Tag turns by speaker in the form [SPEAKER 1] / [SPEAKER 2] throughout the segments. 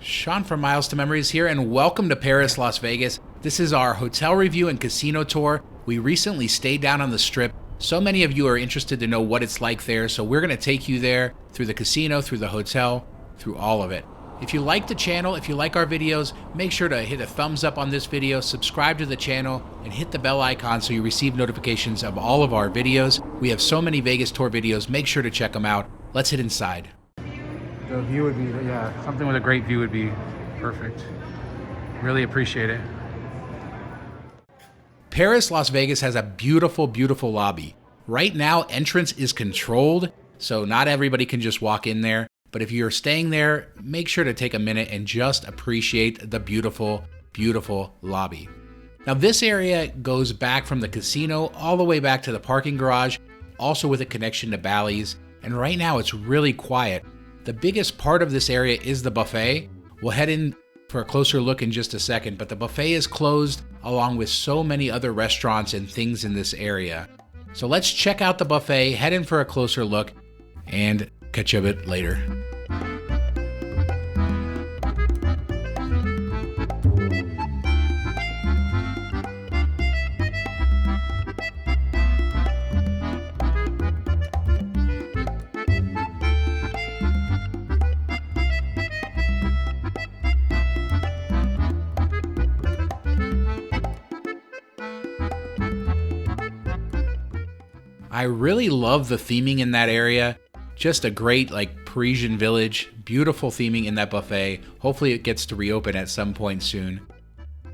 [SPEAKER 1] Shawn from Miles to Memories here, and welcome to Paris, Las Vegas. This is our hotel review and casino tour. We recently stayed down on the Strip. So many of you are interested to know what it's like there, so we're going to take you there through the casino, through the hotel, through all of it. If you like the channel, if you like our videos, make sure to hit a thumbs up on this video, subscribe to the channel, and hit the bell icon so you receive notifications of all of our videos. We have so many Vegas tour videos. Make sure to check them out. Let's hit inside. The view would be, yeah, something with a great view would be perfect. Really appreciate it. Paris, Las Vegas has a beautiful, beautiful lobby. Right now, entrance is controlled, so not everybody can just walk in there. But if you're staying there, make sure to take a minute and just appreciate the beautiful, beautiful lobby. Now, this area goes back from the casino all the way back to the parking garage, also with a connection to Bally's. And right now, it's really quiet. The biggest part of this area is the buffet. We'll head in for a closer look in just a second, but the buffet is closed along with so many other restaurants and things in this area. So let's check out the buffet, head in for a closer look, and catch you a bit later. I really love the theming in that area. Just a great Parisian village, beautiful theming in that buffet. Hopefully it gets to reopen at some point soon.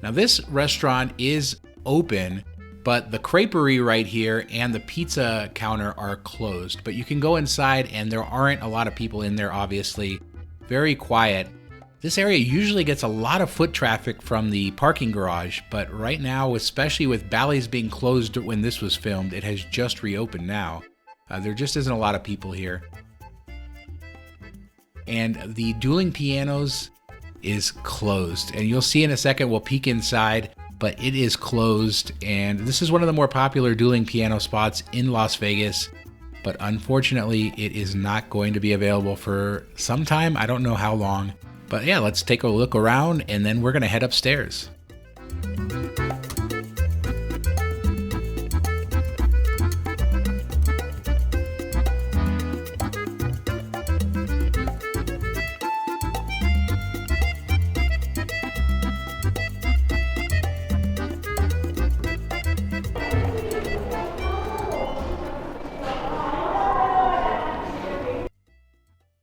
[SPEAKER 1] Now this restaurant is open, but the creperie right here and the pizza counter are closed. But you can go inside and there aren't a lot of people in there, obviously. Very quiet. This area usually gets a lot of foot traffic from the parking garage, but right now, especially with Bally's being closed when this was filmed, it has just reopened now. There just isn't a lot of people here. And the dueling pianos is closed. And you'll see in a second, we'll peek inside, but it is closed. And this is one of the more popular dueling piano spots in Las Vegas. But unfortunately, it is not going to be available for some time. I don't know how long. But yeah, let's take a look around and then we're gonna head upstairs.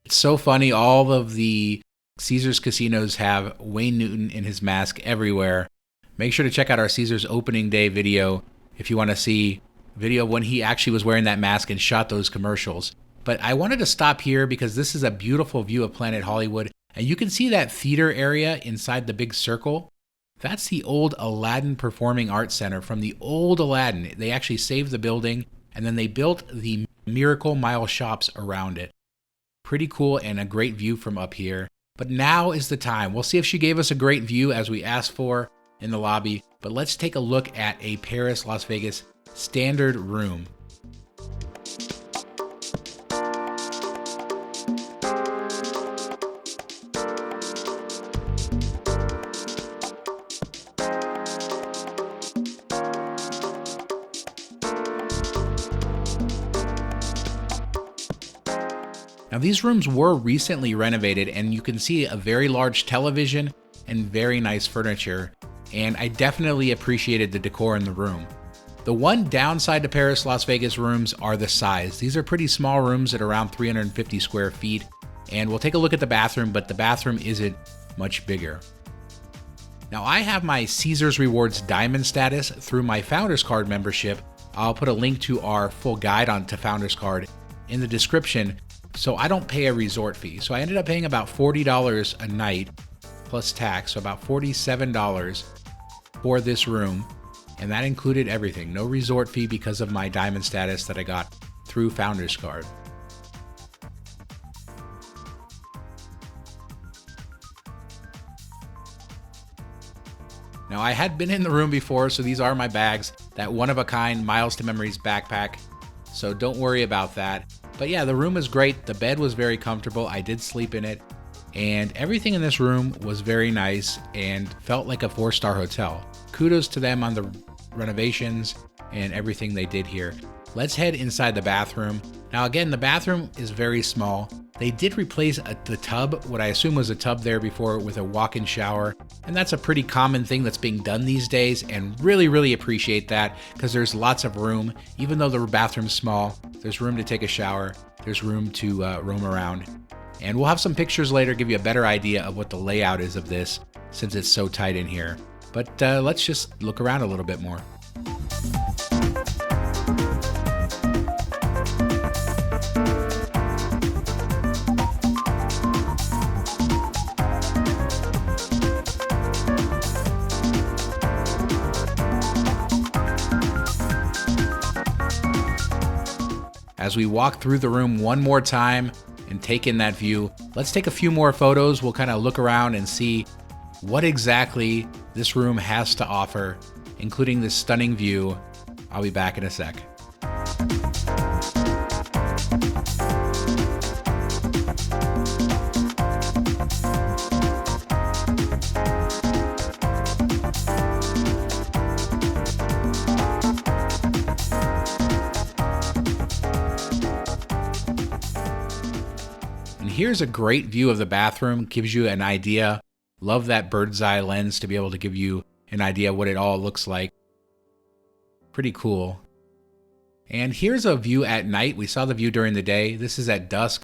[SPEAKER 1] It's so funny, all of the Caesars casinos have Wayne Newton in his mask everywhere. Make sure to check out our Caesars opening day video if you want to see video of when he actually was wearing that mask and shot those commercials. But I wanted to stop here because this is a beautiful view of Planet Hollywood. And you can see that theater area inside the big circle. That's the old Aladdin Performing Arts Center from the old Aladdin. They actually saved the building and then they built the Miracle Mile shops around it. Pretty cool and a great view from up here. But now is the time. We'll see if she gave us a great view as we asked for in the lobby. But let's take a look at a Paris, Las Vegas standard room. Now these rooms were recently renovated and you can see a very large television and very nice furniture, and I definitely appreciated the decor in the room. The one downside to Paris Las Vegas rooms are the size. These are pretty small rooms at around 350 square feet, and we'll take a look at the bathroom, but the bathroom isn't much bigger. Now I have my Caesars Rewards Diamond status through my Founderscard membership. I'll put a link to our full guide onto Founderscard in the description. So I don't pay a resort fee. So I ended up paying about $40 a night plus tax, so about $47 for this room. And that included everything. No resort fee because of my diamond status that I got through Founderscard. Now I had been in the room before, so these are my bags. That one-of-a-kind Miles to Memories backpack. So don't worry about that. But yeah, the room is great. The bed was very comfortable. I did sleep in it. and everything in this room was very nice and felt like a 4-star hotel. Kudos to them on the renovations and everything they did here. Let's head inside the bathroom. Now again, the bathroom is very small. They did replace the tub, what I assume was a tub there before, with a walk-in shower. And that's a pretty common thing that's being done these days, and really appreciate that because there's lots of room. Even though the bathroom's small, there's room to take a shower. There's room to roam around. And we'll have some pictures later, give you a better idea of what the layout is of this since it's so tight in here. But let's just look around a little bit more. As we walk through the room one more time and take in that view, let's take a few more photos. We'll kind of look around and see what exactly this room has to offer, including this stunning view. I'll be back in a sec. Here's a great view of the bathroom, gives you an idea. Love that bird's eye lens to be able to give you an idea of what it all looks like. Pretty cool. And here's a view at night. We saw the view during the day. This is at dusk.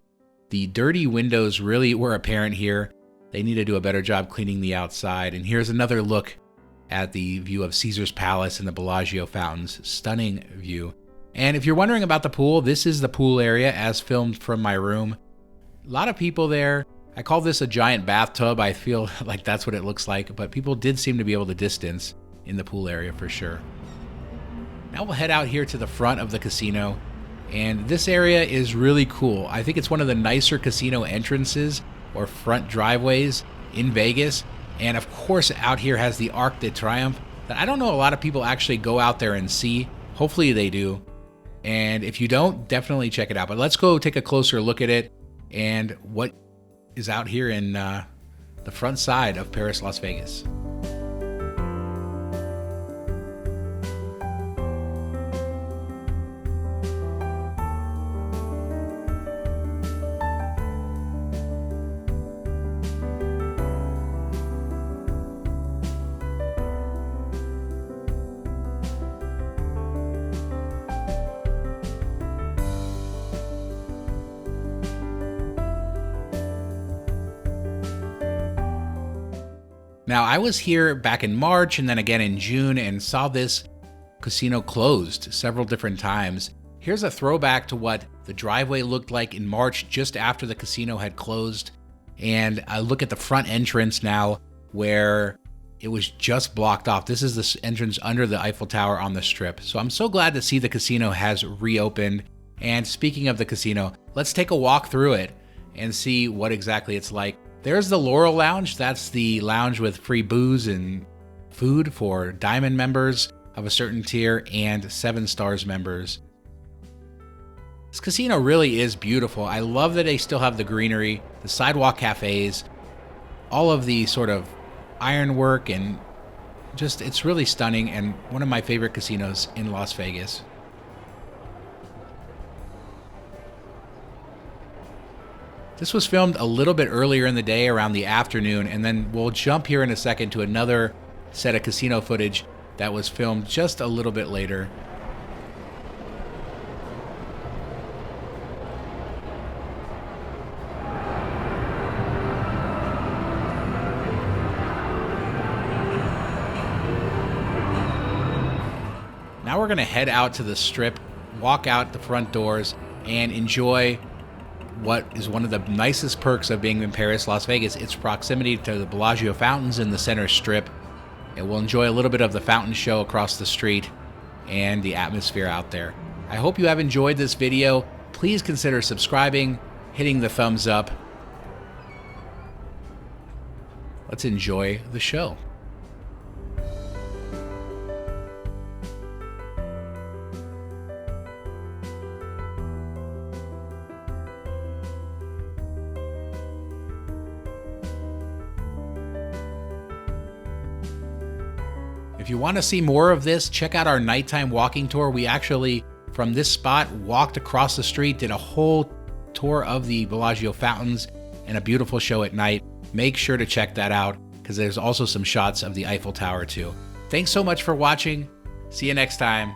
[SPEAKER 1] The dirty windows really were apparent here. They need to do a better job cleaning the outside. And here's another look at the view of Caesar's Palace and the Bellagio fountains. Stunning view. And if you're wondering about the pool, this is the pool area as filmed from my room. A lot of people there. I call this a giant bathtub. I feel like that's what it looks like, but people did seem to be able to distance in the pool area for sure. Now we'll head out here to the front of the casino, and this area is really cool. I think it's one of the nicer casino entrances or front driveways in Vegas, and of course out here has the Arc de Triomphe that I don't know a lot of people actually go out there and see. Hopefully they do, and if you don't, definitely check it out. But let's go take a closer look at it and what is out here in the front side of Paris, Las Vegas. Now, I was here back in March and then again in June and saw this casino closed several different times. Here's a throwback to what the driveway looked like in March just after the casino had closed. And I look at the front entrance now where it was just blocked off. This is the entrance under the Eiffel Tower on the Strip. So I'm so glad to see the casino has reopened. And speaking of the casino, let's take a walk through it and see what exactly it's like. There's the Laurel Lounge. That's the lounge with free booze and food for Diamond members of a certain tier and 7 Stars members. This casino really is beautiful. I love that they still have the greenery, the sidewalk cafes, all of the sort of ironwork, and just it's really stunning and one of my favorite casinos in Las Vegas. This was filmed a little bit earlier in the day, around the afternoon, and then we'll jump here in a second to another set of casino footage that was filmed just a little bit later. Now we're going to head out to the Strip, walk out the front doors, and enjoy what is one of the nicest perks of being in Paris, Las Vegas. Its proximity to the Bellagio fountains in the center Strip. And we'll enjoy a little bit of the fountain show across the street and the atmosphere out there. I hope you have enjoyed this video. Please consider subscribing, hitting the thumbs up. Let's enjoy the show. If you want to see more of this, check out our nighttime walking tour. We actually, from this spot, walked across the street, did a whole tour of the Bellagio fountains and a beautiful show at night. Make sure to check that out because there's also some shots of the Eiffel Tower too. Thanks so much for watching. See you next time.